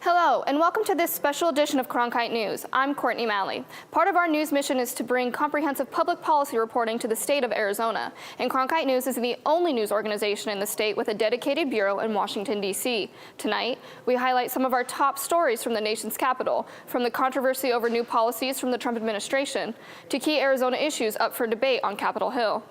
Hello, and welcome to this special edition of Cronkite News. I'm Courtney Malley. Part of our news mission is to bring comprehensive public policy reporting to the state of Arizona. And Cronkite News is the only news organization in the state with a dedicated bureau in Washington, D.C. Tonight, we highlight some of our top stories from the nation's capital, from the controversy over new policies from the Trump administration to key Arizona issues up for debate on Capitol Hill.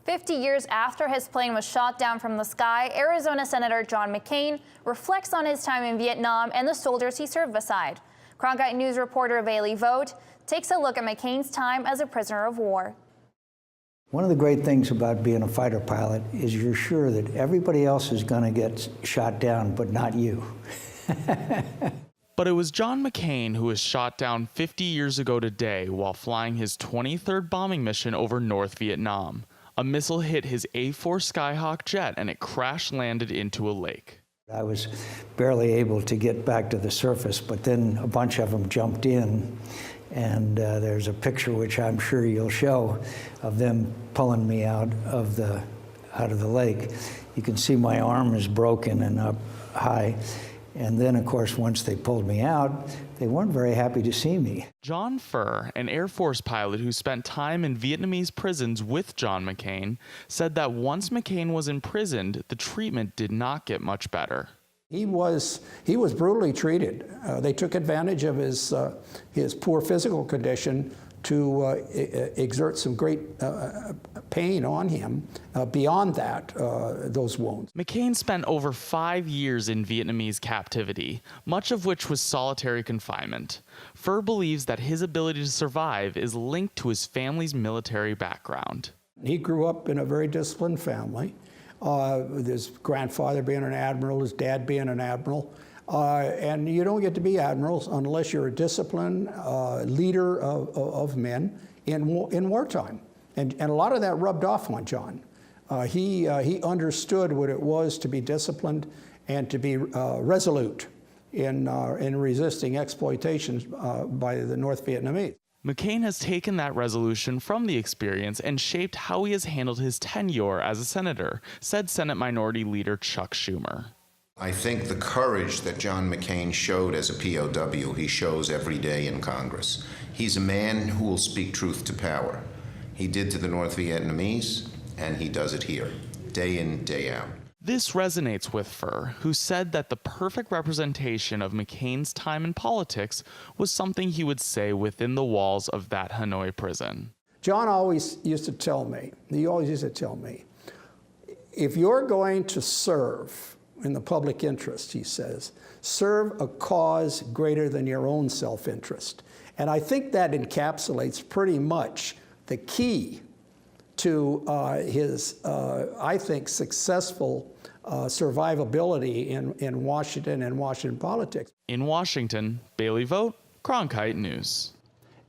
50 years after his plane was shot down from the sky, Arizona Senator John McCain reflects on his time in Vietnam and the soldiers he served beside. Cronkite News reporter Bailey Vogt takes a look at McCain's time as a prisoner of war. One of the great things about being a fighter pilot is you're sure that everybody else is going to get shot down, but not you. But it was John McCain who was shot down 50 years ago today while flying his 23rd bombing mission over North Vietnam. A missile hit his A-4 Skyhawk jet and it crash-landed into a lake. I was barely able to get back to the surface, but then a bunch of them jumped in, and there's a picture which I'm sure you'll show of them pulling me out of the lake. You can see my arm is broken and up high. And then, of course, once they pulled me out, they weren't very happy to see me. John Furr, an Air Force pilot who spent time in Vietnamese prisons with John McCain, said that once McCain was imprisoned, the treatment did not get much better. He was brutally treated. They took advantage of his poor physical condition to exert some great pain on him beyond that, those wounds. McCain spent over 5 years in Vietnamese captivity, much of which was solitary confinement. Furr believes that his ability to survive is linked to his family's military background. He grew up in a very disciplined family, with his grandfather being an admiral, his dad being an admiral. And you don't get to be admirals unless you're a disciplined leader of men in wartime. And a lot of that rubbed off on John. He understood what it was to be disciplined and to be resolute in resisting exploitation by the North Vietnamese. McCain has taken that resolution from the experience and shaped how he has handled his tenure as a senator, said Senate Minority Leader Chuck Schumer. I think the courage that John McCain showed as a POW, he shows every day in Congress. He's a man who will speak truth to power. He did to the North Vietnamese, and he does it here, day in, day out. This resonates with Furr, who said that the perfect representation of McCain's time in politics was something he would say within the walls of that Hanoi prison. John always used to tell me, if you're going to serve in the public interest, he says, serve a cause greater than your own self-interest. And I think that encapsulates pretty much the key to his, I think, successful survivability in Washington and Washington politics. In Washington, Bailey Vogt, Cronkite News.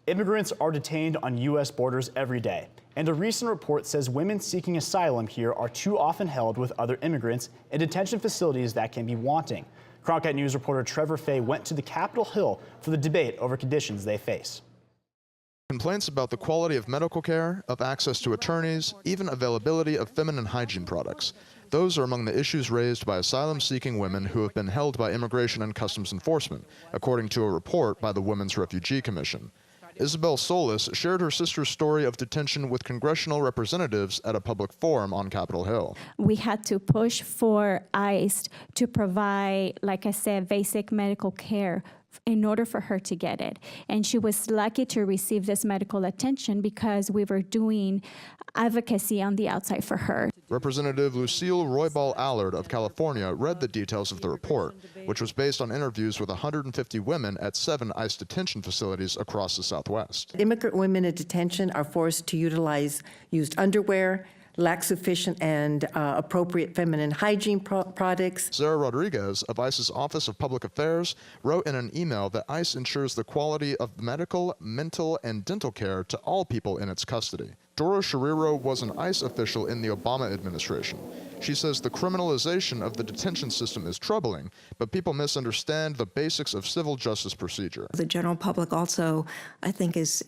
Immigrants are detained on U.S. borders every day. And a recent report says women seeking asylum here are too often held with other immigrants in detention facilities that can be wanting. Cronkite News reporter Trevor Fay went to the Capitol Hill for the debate over conditions they face. Complaints about the quality of medical care, of access to attorneys, even availability of feminine hygiene products. Those are among the issues raised by asylum-seeking women who have been held by Immigration and Customs Enforcement, according to a report by the Women's Refugee Commission. Isabel Solis shared her sister's story of detention with congressional representatives at a public forum on Capitol Hill. We had to push for ICE to provide, like I said, basic medical care in order for her to get it. And she was lucky to receive this medical attention because we were doing advocacy on the outside for her. Representative Lucille Roybal Allard of California read the details of the report, which was based on interviews with 150 women at 7 ICE detention facilities across the Southwest. Immigrant women in detention are forced to utilize used underwear, lack sufficient and appropriate feminine hygiene products. Sarah Rodriguez of ICE's Office of Public Affairs wrote in an email that ICE ensures the quality of medical, mental, and dental care to all people in its custody. Dora Shariro was an ICE official in the Obama administration. She says the criminalization of the detention system is troubling, but people misunderstand the basics of civil justice procedure. The general public also, I think, is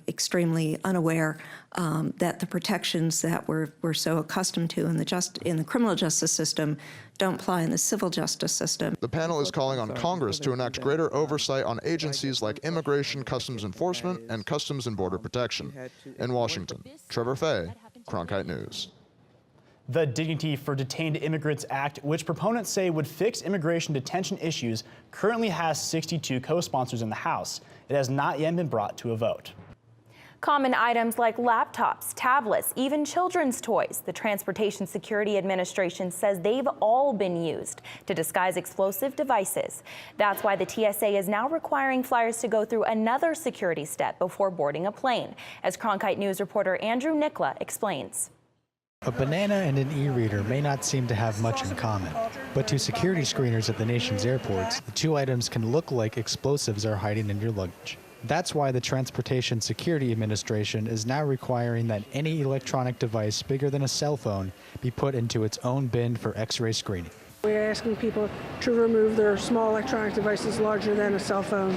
extremely unaware that the protections that we're so accustomed to in the criminal justice system don't apply in the civil justice system. The panel is calling on Congress to enact greater oversight on agencies like Immigration Customs Enforcement and Customs and Border Protection. In Washington, Trevor Fay, Cronkite News. The Dignity for Detained Immigrants Act, which proponents say would fix immigration detention issues, currently has 62 co-sponsors in the House. It has not yet been brought to a vote. Common items like laptops, tablets, even children's toys. The Transportation Security Administration says they've all been used to disguise explosive devices. That's why the TSA is now requiring flyers to go through another security step before boarding a plane, as Cronkite News reporter Andrew Nicola explains. A banana and an e-reader may not seem to have much in common, but to security screeners at the nation's airports, the two items can look like explosives are hiding in your luggage. That's why the Transportation Security Administration is now requiring that any electronic device bigger than a cell phone be put into its own bin for X-ray screening. We're asking people to remove their small electronic devices larger than a cell phone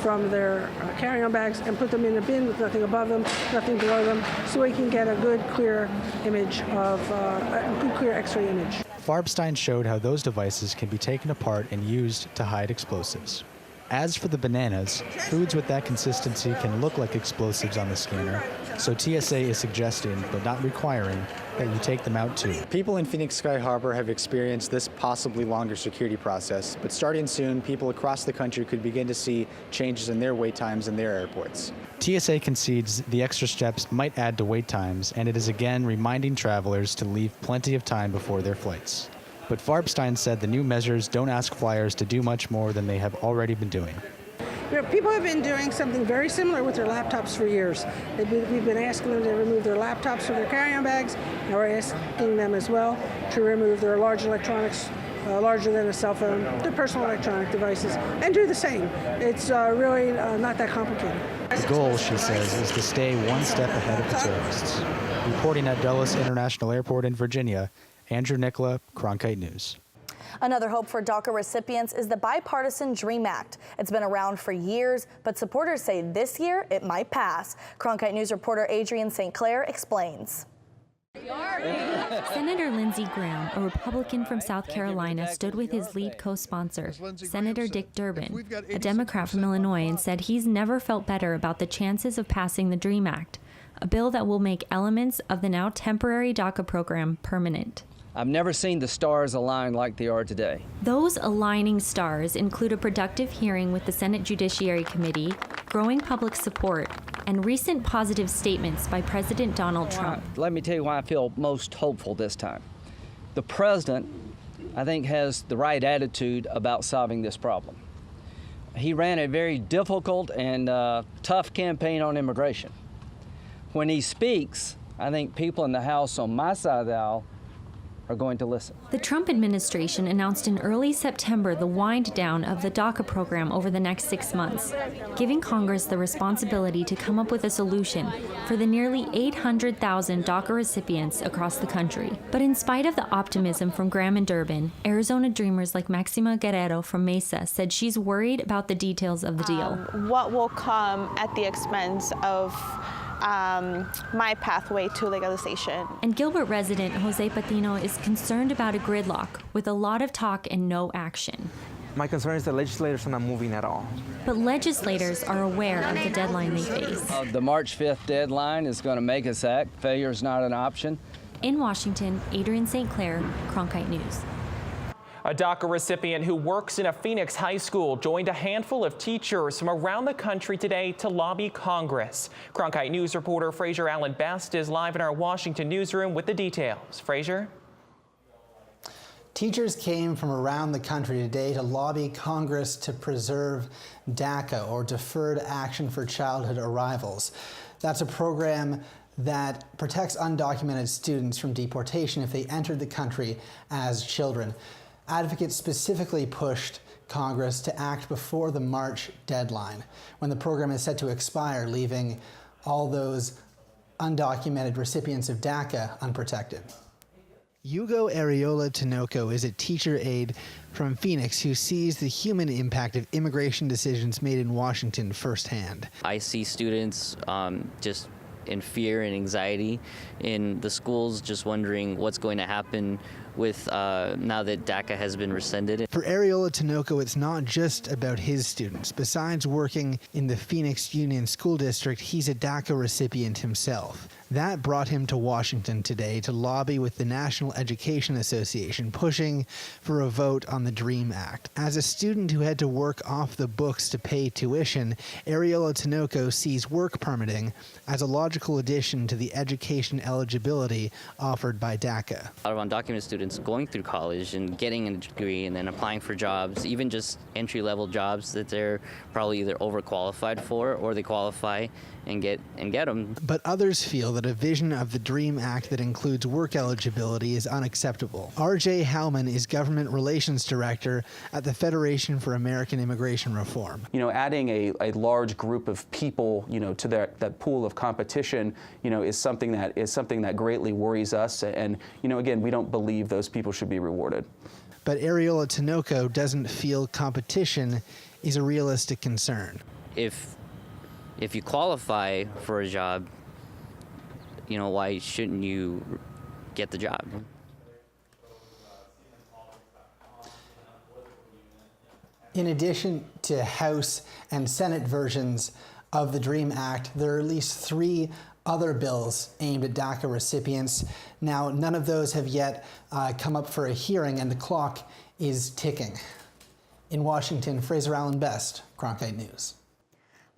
from their carry-on bags and put them in a bin with nothing above them, nothing below them, so we can get a good, clear image of a good, clear X-ray image. Farbstein showed how those devices can be taken apart and used to hide explosives. As for the bananas, foods with that consistency can look like explosives on the scanner, so TSA is suggesting, but not requiring, that you take them out too. People in Phoenix Sky Harbor have experienced this possibly longer security process, but starting soon, people across the country could begin to see changes in their wait times in their airports. TSA concedes the extra steps might add to wait times, and it is again reminding travelers to leave plenty of time before their flights. But Farbstein said the new measures don't ask flyers to do much more than they have already been doing. People have been doing something very similar with their laptops for years. We've been asking them to remove their laptops from their carry-on bags. Now we're asking them as well to remove their large electronics, larger than a cell phone, their personal electronic devices, and do the same. It's really not that complicated. The goal, she says, is to stay one step ahead of the terrorists. Reporting at Dulles International Airport in Virginia, Andrew Nicola, Cronkite News. Another hope for DACA recipients is the bipartisan DREAM Act. It's been around for years, but supporters say this year it might pass. Cronkite News reporter Adrienne St. Clair explains. Senator Lindsey Graham, a Republican from South Carolina, stood with his lead co-sponsor, Senator Dick Durbin, a Democrat from Illinois, and said he's never felt better about the chances of passing the DREAM Act, a bill that will make elements of the now temporary DACA program permanent. I've never seen the stars align like they are today. Those aligning stars include a productive hearing with the Senate Judiciary Committee, growing public support, and recent positive statements by President Donald Trump. Let me tell you why I feel most hopeful this time. The president, I think, has the right attitude about solving this problem. He ran a very difficult and tough campaign on immigration. When he speaks, I think people in the House on my side of the aisle are going to listen. The Trump administration announced in early September the wind down of the DACA program over the next 6 months, giving Congress the responsibility to come up with a solution for the nearly 800,000 DACA recipients across the country. But in spite of the optimism from Graham and Durbin, Arizona dreamers like Maxima Guerrero from Mesa said she's worried about the details of the deal. What will come at the expense of my pathway to legalization. And Gilbert resident Jose Patino is concerned about a gridlock with a lot of talk and no action. My concern is that legislators are not moving at all. But legislators are aware of the deadline they face. The March 5th deadline is going to make us act. Failure is not an option. In Washington, Adrienne St. Clair, Cronkite News. A DACA recipient who works in a Phoenix high school joined a handful of teachers from around the country today to lobby Congress. Cronkite News reporter Fraser Allen Best is live in our Washington newsroom with the details. Fraser? Teachers came from around the country today to lobby Congress to preserve DACA, or Deferred Action for Childhood Arrivals. That's a program that protects undocumented students from deportation if they entered the country as children. Advocates specifically pushed Congress to act before the March deadline, when the program is set to expire, leaving all those undocumented recipients of DACA unprotected. Hugo Areola Tinoco is a teacher aide from Phoenix who sees the human impact of immigration decisions made in Washington firsthand. I see students just in fear and anxiety in the schools, just wondering what's going to happen with now that DACA has been rescinded. For Areola Tinoco, it's not just about his students. Besides working in the Phoenix Union School District, he's a DACA recipient himself. That brought him to Washington today to lobby with the National Education Association, pushing for a vote on the DREAM Act. As a student who had to work off the books to pay tuition, Areola Tinoco sees work permitting as a logical addition to the education eligibility offered by DACA. A lot of undocumented students going through college and getting a degree and then applying for jobs, even just entry-level jobs that they're probably either overqualified for or they qualify and get them. But others feel that a vision of the DREAM Act that includes work eligibility is unacceptable. R.J. Howman is Government Relations Director at the Federation for American Immigration Reform. You know, adding a large group of people, you know, to that pool of competition, you know, is something that greatly worries us. And, you know, again, we don't believe those people should be rewarded. But Areola Tinoco doesn't feel competition is a realistic concern. If you qualify for a job, you know, why shouldn't you get the job? In addition to House and Senate versions of the DREAM Act, there are at least 3 other bills aimed at DACA recipients. Now, none of those have yet come up for a hearing, and the clock is ticking. In Washington, Fraser Allen Best, Cronkite News.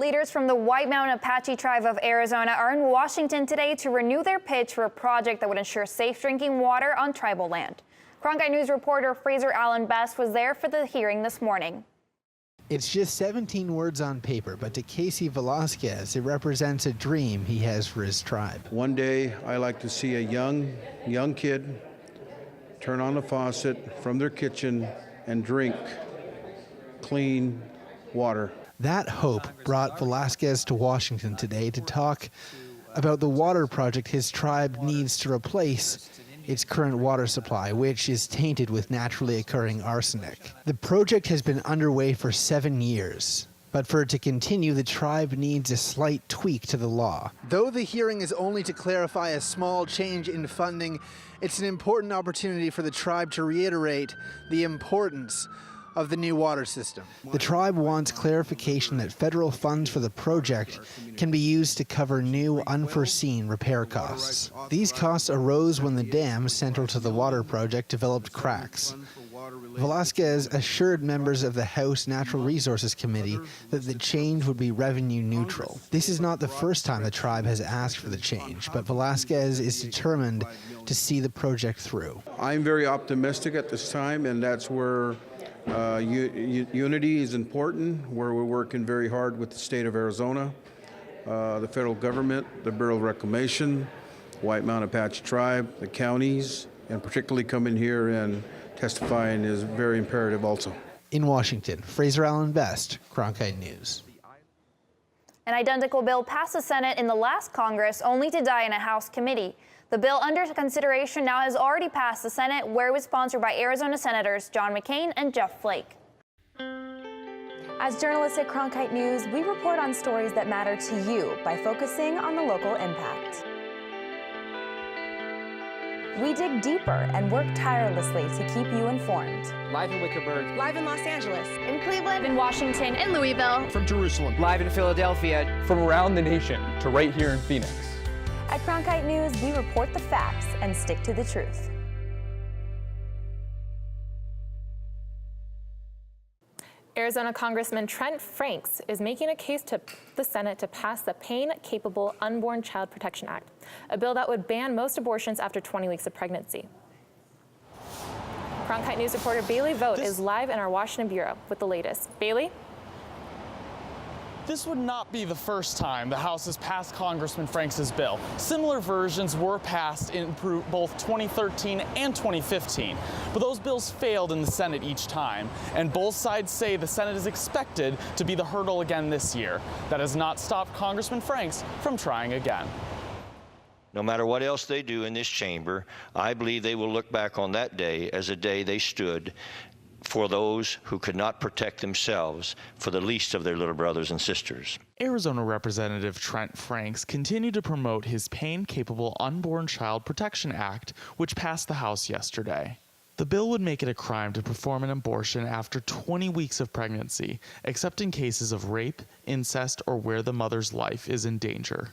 Leaders from the White Mountain Apache Tribe of Arizona are in Washington today to renew their pitch for a project that would ensure safe drinking water on tribal land. Cronkite News reporter Fraser Allen Best was there for the hearing this morning. It's just 17 words on paper, but to Casey Velasquez, it represents a dream he has for his tribe. One day, I like to see a young kid turn on the faucet from their kitchen and drink clean water. That hope brought Velasquez to Washington today to talk about the water project his tribe needs to replace its current water supply, which is tainted with naturally occurring arsenic. The project has been underway for 7 years, but for it to continue, the tribe needs a slight tweak to the law. Though the hearing is only to clarify a small change in funding, it's an important opportunity for the tribe to reiterate the importance of the new water system. The tribe wants clarification that federal funds for the project can be used to cover new, unforeseen repair costs. These costs arose when the dam central to the water project developed cracks. Velasquez assured members of the House Natural Resources Committee that the change would be revenue neutral. This is not the first time the tribe has asked for the change, but Velasquez is determined to see the project through. I'm very optimistic at this time, and that's where unity is important, where we're working very hard with the state of Arizona, the federal government, the Bureau of Reclamation, White Mountain Apache Tribe, the counties, and particularly coming here and testifying is very imperative also. In Washington, Fraser Allen Best, Cronkite News. An identical bill passed the Senate in the last Congress, only to die in a House committee. The bill under consideration now has already passed the Senate, where it was sponsored by Arizona Senators John McCain and Jeff Flake. As journalists at Cronkite News, we report on stories that matter to you by focusing on the local impact. We dig deeper and work tirelessly to keep you informed. Live in Wickenburg. Live in Los Angeles. In Cleveland. In Washington. In Louisville. From Jerusalem. Live in Philadelphia. From around the nation to right here in Phoenix. At Cronkite News, we report the facts and stick to the truth. Arizona Congressman Trent Franks is making a case to the Senate to pass the Pain-Capable Unborn Child Protection Act, a bill that would ban most abortions after 20 weeks of pregnancy. Cronkite News reporter Bailey Vogt is live in our Washington bureau with the latest. Bailey? This would not be the first time the House has passed Congressman Franks' bill. Similar versions were passed in both 2013 and 2015, but those bills failed in the Senate each time, and both sides say the Senate is expected to be the hurdle again this year. That has not stopped Congressman Franks from trying again. No matter what else they do in this chamber, I believe they will look back on that day as a day they stood for those who could not protect themselves, for the least of their little brothers and sisters. Arizona Representative Trent Franks continued to promote his Pain-Capable Unborn Child Protection Act, which passed the House yesterday. The bill would make it a crime to perform an abortion after 20 weeks of pregnancy, except in cases of rape, incest, or where the mother's life is in danger.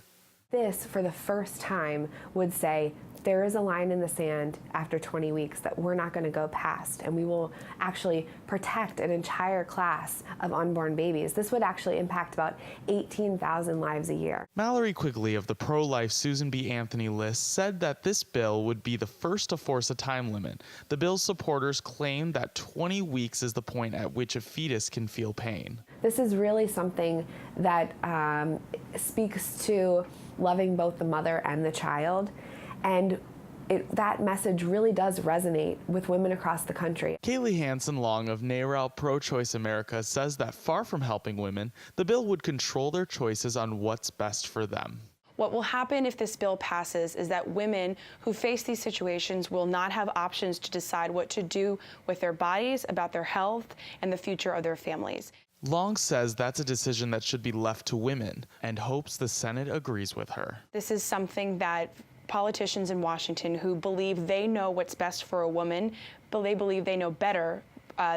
This, for the first time, would say there is a line in the sand after 20 weeks that we're not going to go past, and we will actually protect an entire class of unborn babies. This would actually impact about 18,000 lives a year. Mallory Quigley of the pro-life Susan B. Anthony list said that this bill would be the first to force a time limit. The bill's supporters claim that 20 weeks is the point at which a fetus can feel pain. This is really something that speaks to loving both the mother and the child, and that message really does resonate with women across the country. Kaylee Hansen-Long of NARAL Pro-Choice America says that far from helping women, the bill would control their choices on what's best for them. What will happen if this bill passes is that women who face these situations will not have options to decide what to do with their bodies, about their health, and the future of their families. Long says that's a decision that should be left to women and hopes the Senate agrees with her. This is something that politicians in Washington who believe they know what's best for a woman, but they believe they know better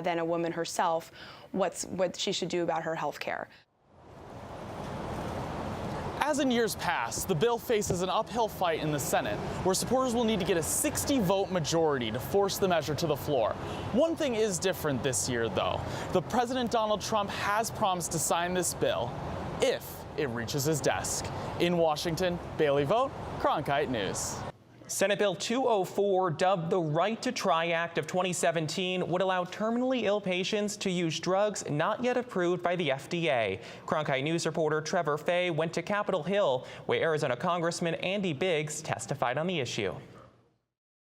than a woman herself what she should do about her health care. As in years past, the bill faces an uphill fight in the Senate, where supporters will need to get a 60-vote majority to force the measure to the floor. One thing is different this year, though. The President Donald Trump has promised to sign this bill if it reaches his desk. In Washington, Bailey Vogt, Cronkite News. Senate Bill 204, dubbed the Right to Try Act of 2017, would allow terminally ill patients to use drugs not yet approved by the FDA. Cronkite News reporter Trevor Fay went to Capitol Hill, where Arizona Congressman Andy Biggs testified on the issue.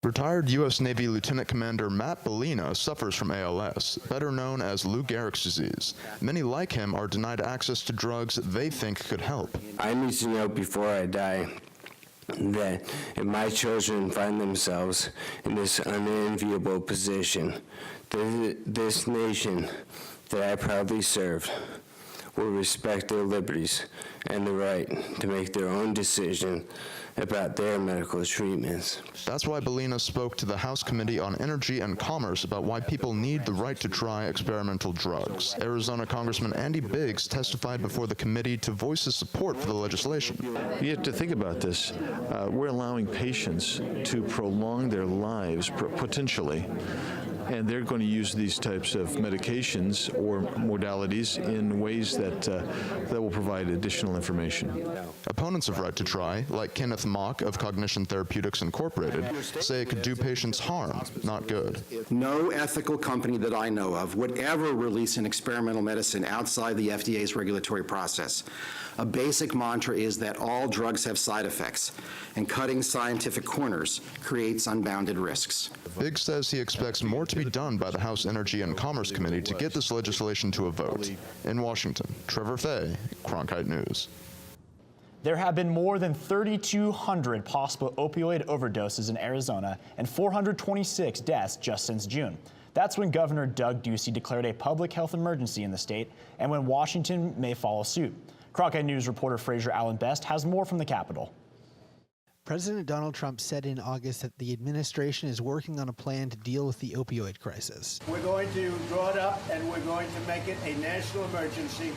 Retired U.S. Navy Lieutenant Commander Matt Bellina suffers from ALS, better known as Lou Gehrig's disease. Many like him are denied access to drugs they think could help. I need to know before I die that if my children find themselves in this unenviable position, this nation that I proudly serve will respect their liberties and the right to make their own decision about their medical treatments. That's why Bellina spoke to the House Committee on Energy and Commerce about why people need the right to try experimental drugs. Arizona Congressman Andy Biggs testified before the committee to voice his support for the legislation. You have to think about this. We're allowing patients to prolong their lives potentially, and they're going to use these types of medications or modalities in ways that will provide additional information. Opponents of Right to Try, like Kenneth Mock of Cognition Therapeutics Incorporated, say it could do patients harm, not good. No ethical company that I know of would ever release an experimental medicine outside the FDA's regulatory process. A basic mantra is that all drugs have side effects, and cutting scientific corners creates unbounded risks. Biggs says he expects more to be done by the House Energy and Commerce Committee to get this legislation to a vote. In Washington, Trevor Fay, Cronkite News. There have been more than 3,200 possible opioid overdoses in Arizona and 426 deaths just since June. That's when Governor Doug Ducey declared a public health emergency in the state and when Washington may follow suit. Cronkite News reporter Fraser Allen Best has more from the Capitol. President Donald Trump said in August that the administration is working on a plan to deal with the opioid crisis. We're going to draw it up and we're going to make it a national emergency.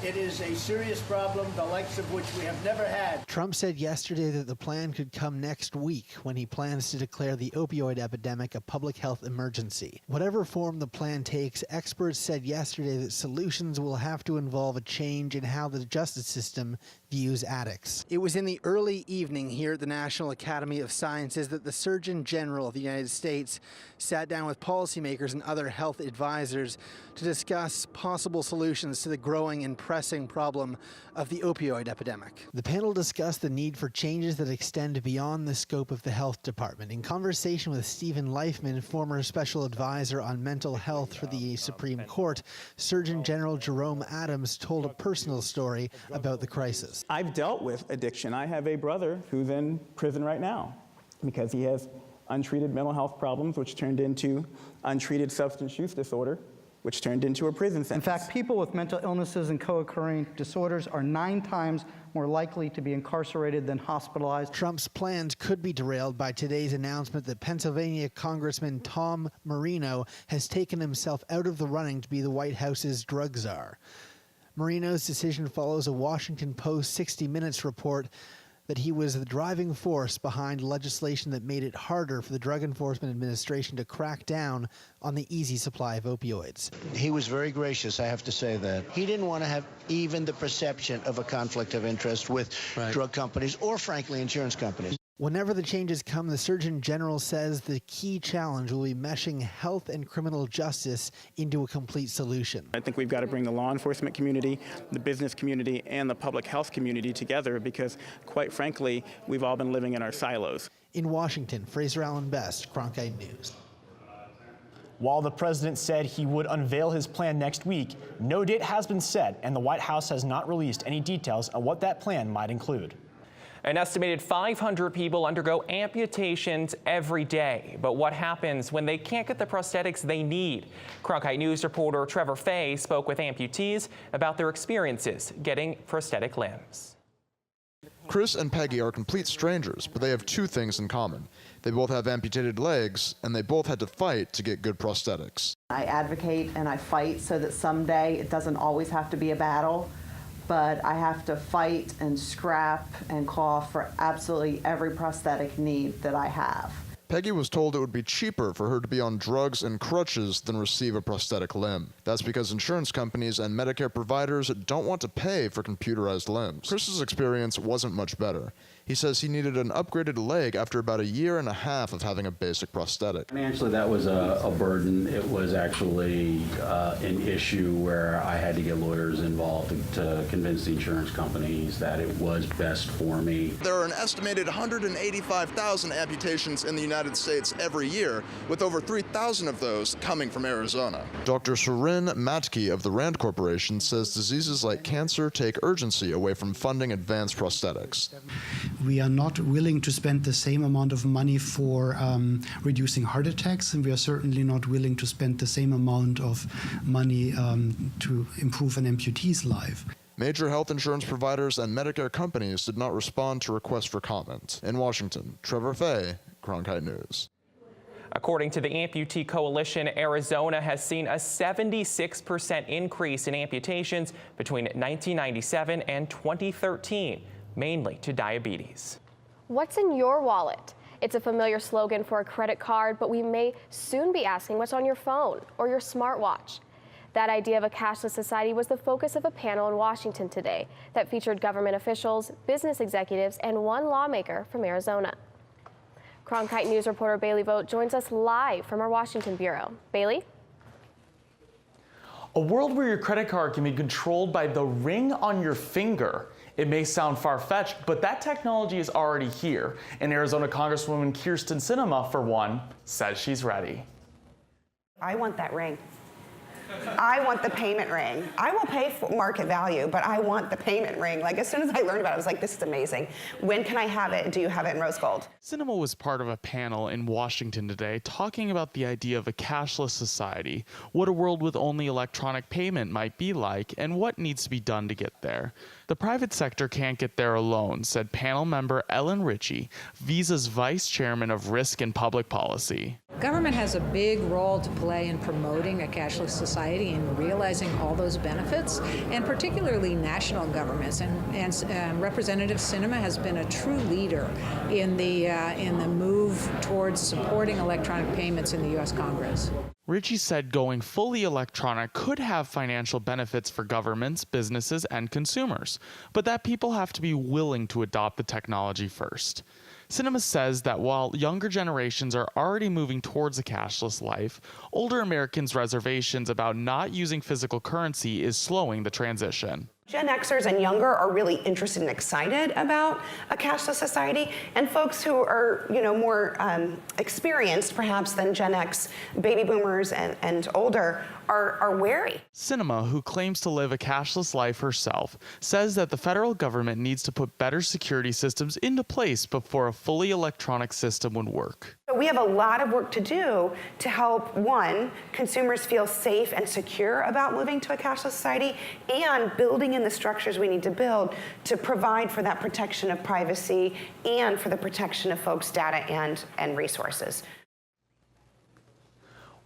It is a serious problem, the likes of which we have never had. Trump said yesterday that the plan could come next week when he plans to declare the opioid epidemic a public health emergency. Whatever form the plan takes, experts said yesterday that solutions will have to involve a change in how the justice system views addicts. It was in the early evening here at the National Academy of Sciences that the Surgeon General of the United States sat down with policymakers and other health advisors to discuss possible solutions to the growing and and pressing problem of the opioid epidemic. The panel discussed the need for changes that extend beyond the scope of the health department. In conversation with Stephen Leifman, former special advisor on mental health for the Supreme Court, Surgeon General Jerome Adams told a personal story about the crisis. I've dealt with addiction. I have a brother who's in prison right now because he has untreated mental health problems, which turned into untreated substance use disorder, which turned into a prison sentence. In fact, people with mental illnesses and co-occurring disorders are 9 times more likely to be incarcerated than hospitalized. Trump's plans could be derailed by today's announcement that Pennsylvania Congressman Tom Marino has taken himself out of the running to be the White House's drug czar. Marino's decision follows a Washington Post 60 Minutes report that he was the driving force behind legislation that made it harder for the Drug Enforcement Administration to crack down on the easy supply of opioids. He was very gracious, I have to say that. He didn't want to have even the perception of a conflict of interest with drug companies or, frankly, insurance companies. Whenever the changes come, the Surgeon General says the key challenge will be meshing health and criminal justice into a complete solution. I think we've got to bring the law enforcement community, the business community, and the public health community together because, quite frankly, we've all been living in our silos. In Washington, Fraser Allen Best, Cronkite News. While the president said he would unveil his plan next week, no date has been set, and the White House has not released any details on what that plan might include. An estimated 500 people undergo amputations every day. But what happens when they can't get the prosthetics they need? Cronkite News reporter Trevor Fay spoke with amputees about their experiences getting prosthetic limbs. Chris and Peggy are complete strangers, but they have 2 things in common. They both have amputated legs, and they both had to fight to get good prosthetics. I advocate and I fight so that someday it doesn't always have to be a battle, but I have to fight and scrap and claw for absolutely every prosthetic need that I have. Peggy was told it would be cheaper for her to be on drugs and crutches than receive a prosthetic limb. That's because insurance companies and Medicare providers don't want to pay for computerized limbs. Chris's experience wasn't much better. He says he needed an upgraded leg after about 1.5 years of having a basic prosthetic. Financially, that was a burden. It was actually an issue where I had to get lawyers involved to convince the insurance companies that it was best for me. There are an estimated 185,000 amputations in the United States every year, with over 3,000 of those coming from Arizona. Dr. Surin Matke of the Rand Corporation says diseases like cancer take urgency away from funding advanced prosthetics. We are not willing to spend the same amount of money for reducing heart attacks, and we are certainly not willing to spend the same amount of money to improve an amputee's life. Major health insurance providers and Medicare companies did not respond to requests for comment. In Washington, Trevor Fay, Cronkite News. According to the Amputee Coalition, Arizona has seen a 76% increase in amputations between 1997 and 2013. Mainly to diabetes. What's in your wallet? It's a familiar slogan for a credit card, but we may soon be asking what's on your phone or your smartwatch. That idea of a cashless society was the focus of a panel in Washington today that featured government officials, business executives, and one lawmaker from Arizona. Cronkite News reporter Bailey Vogt joins us live from our Washington bureau. Bailey? A world where your credit card can be controlled by the ring on your finger. It may sound far-fetched, but that technology is already here. And Arizona Congresswoman Kyrsten Sinema, for one, says she's ready. I want that ring. I want the payment ring. I will pay for market value, but I want the payment ring. Like, as soon as I learned about it, I was like, this is amazing. When can I have it? Do you have it in rose gold? Sinema was part of a panel in Washington today talking about the idea of a cashless society, what a world with only electronic payment might be like, and what needs to be done to get there. The private sector can't get there alone, said panel member Ellen Ritchie, Visa's vice chairman of risk and public policy. Government has a big role to play in promoting a cashless society and realizing all those benefits, and particularly national governments. And Representative Sinema has been a true leader in the move towards supporting electronic payments in the U.S. Congress. Ritchie said going fully electronic could have financial benefits for governments, businesses, and consumers, but that people have to be willing to adopt the technology first. Sinema says that while younger generations are already moving towards a cashless life, older Americans' reservations about not using physical currency is slowing the transition. Gen Xers and younger are really interested and excited about a cashless society, and folks who are, more experienced perhaps than Gen X, baby boomers and older are wary. Sinema, who claims to live a cashless life herself, says that the federal government needs to put better security systems into place before a fully electronic system would work. So we have a lot of work to do to help, one, consumers feel safe and secure about moving to a cashless society, and building in the structures we need to build to provide for that protection of privacy and for the protection of folks' data and resources.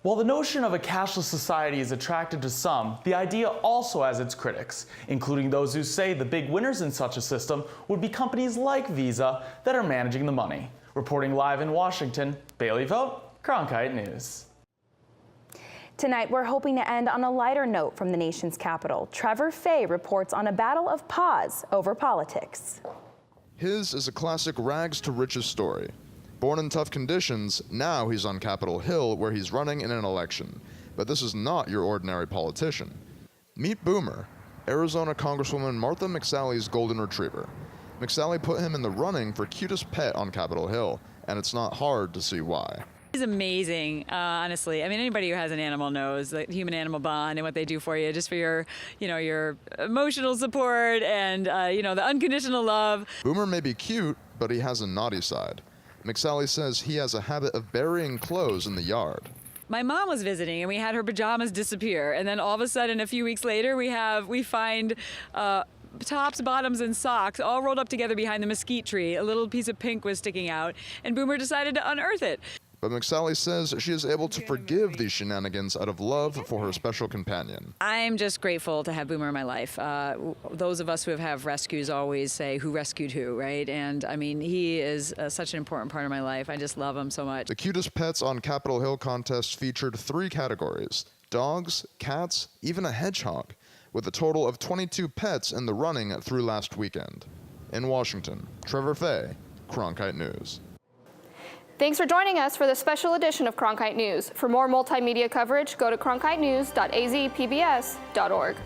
While the notion of a cashless society is attractive to some, the idea also has its critics, including those who say the big winners in such a system would be companies like Visa that are managing the money. Reporting live in Washington, Bailey Vogt, Cronkite News. Tonight, we're hoping to end on a lighter note from the nation's capital. Trevor Fay reports on a battle of paws over politics. His is a classic rags to riches story. Born in tough conditions, now he's on Capitol Hill where he's running in an election. But this is not your ordinary politician. Meet Boomer, Arizona Congresswoman Martha McSally's golden retriever. McSally put him in the running for Cutest Pet on Capitol Hill, and it's not hard to see why. He's amazing, honestly. I mean, anybody who has an animal knows the human-animal bond and what they do for you, just for your, your emotional support and, the unconditional love. Boomer may be cute, but he has a naughty side. McSally says he has a habit of burying clothes in the yard. My mom was visiting and we had her pajamas disappear, and then all of a sudden, a few weeks later, we find tops, bottoms, and socks all rolled up together behind the mesquite tree. A little piece of pink was sticking out, and Boomer decided to unearth it. But McSally says she is able to forgive these shenanigans out of love for her special companion. I'm just grateful to have Boomer in my life. Those of us who have rescues always say, who rescued who, right? And I mean, he is such an important part of my life. I just love him so much. The Cutest Pets on Capitol Hill contest featured 3 categories: dogs, cats, even a hedgehog, with a total of 22 pets in the running through last weekend. In Washington, Trevor Fay, Cronkite News. Thanks for joining us for this special edition of Cronkite News. For more multimedia coverage, go to cronkitenews.azpbs.org.